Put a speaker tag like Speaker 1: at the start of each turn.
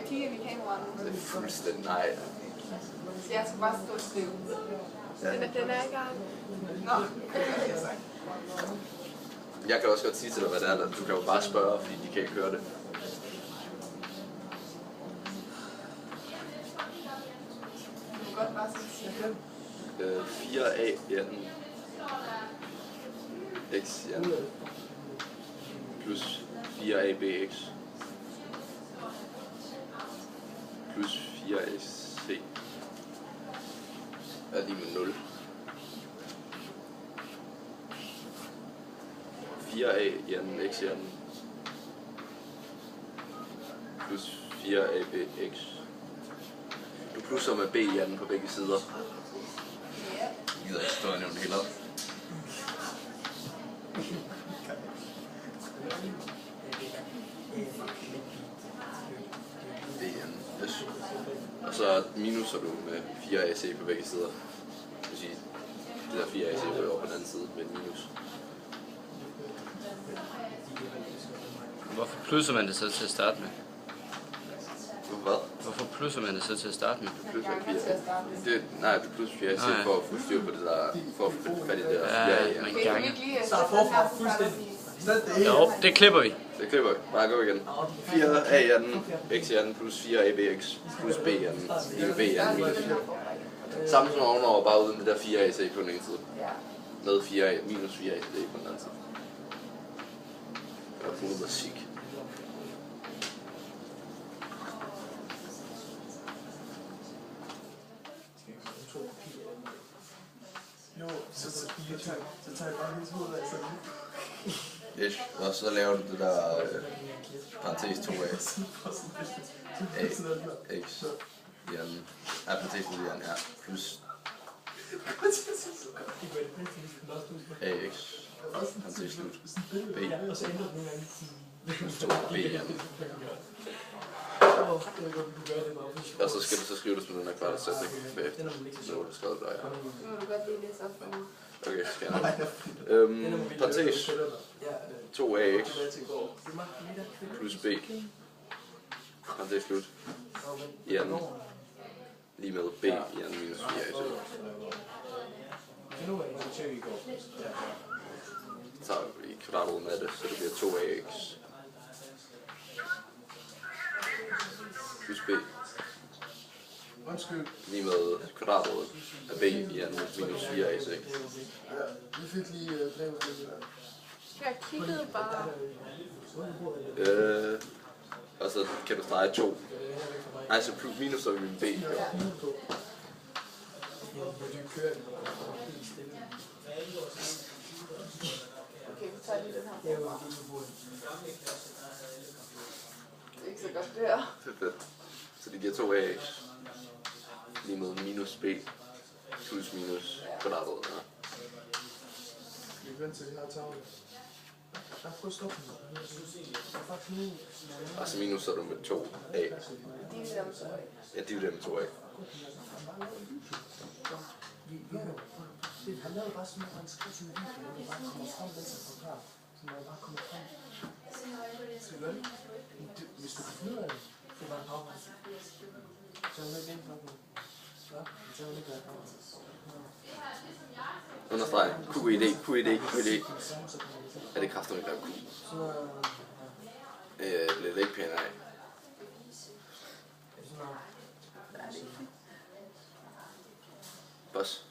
Speaker 1: ikke kigge ind i kameraet?
Speaker 2: Det er fuldstændig nej.
Speaker 1: Jeg skal bare stå og skrive.
Speaker 2: Ja.
Speaker 1: Den er i gang. Nå,
Speaker 2: Jeg kan også godt sige til dig, hvad det er. Du kan jo bare spørge, fordi de kan ikke høre det.
Speaker 1: du kan godt bare sige.
Speaker 2: 4A Jan X Jan plus 4ABX plus 4AC er lige med 0. 4A Jan X Jan plus 4ABX. Du plusser med B Jan på begge sider. Jeg gider ikke stå og nævne det hele op. Yes. Og så minuser du med 4AC på begge sider. Det vil sige, det der 4AC rører over på den anden side med en minus.
Speaker 3: Hvorfor plusser man det så til at starte med?
Speaker 2: Hvad?
Speaker 3: Hvorfor plusser man det så til at starte med?
Speaker 2: Du plusser 4. Nej, du plusser 4AC for at få styr på det der, for at få fat i det der 4A.
Speaker 3: Ja, man
Speaker 1: Okay,
Speaker 3: ganger.
Speaker 1: vi ikke lige
Speaker 4: Start forfra fuldstændig.
Speaker 3: Jo, det klipper vi.
Speaker 2: Det klipper vi. Bare gå igen. 4A Jan, X Jan plus 4ABX plus B Jan, lige med B Jan minus 4. Samme som ovenover, bare uden det der 4AC på den ene side. Med 4A minus 4AC på den anden side. Og fuld musik.
Speaker 4: Jo, så tager jeg bare hendes hoved af sådan.
Speaker 2: Ish. Og så laver du det der parentes 2A. A, X, Jan, parentes ud Jan, ja, plus AX, parentes slut, B, plus 2B Jan. Og så skal du så skrive det med den her kvartalsætning bagefter. Nu er det skrevet der, ja.
Speaker 1: Nu må du godt lige læse op for mig.
Speaker 2: Okay, skal jeg parentes 2AX plus B, parentes slut, Jan, lige med B, Jan minus 4AC. Så tager vi kvadratet med det, så det bliver 2AX plus B, lige med kvadratet af B, Jan minus 4AC.
Speaker 4: Vi fik lige brevet det der.
Speaker 1: Jeg kiggede bare.
Speaker 2: Og så kan du strege 2. Nej, så plus minus så er vi med B. Jo.
Speaker 1: Okay, vi tager lige den her. Det er ikke så godt det her.
Speaker 2: Det er fedt. Så det giver 2AX lige med minus B plus minus kvadratet. Ja.
Speaker 4: Vi venter til, vi har tavlet. Jeg prøver at stoppe den.
Speaker 2: Og så minus så er du med 2A. Ja, de er dem 2A.
Speaker 4: Han lavede bare sådan en skrift, hvor man bare kommer frem med sig fra klar. Så man bare kommer frem. Skal du det? Hvis du kan finde ud af det, så er det bare en afvejs. Så er det ikke en afvejs. Ja, så er det ikke en afvejs.
Speaker 2: Understreg. QED. Er det kraftigt, der er Q? Bliver det ikke pænt af? Boss.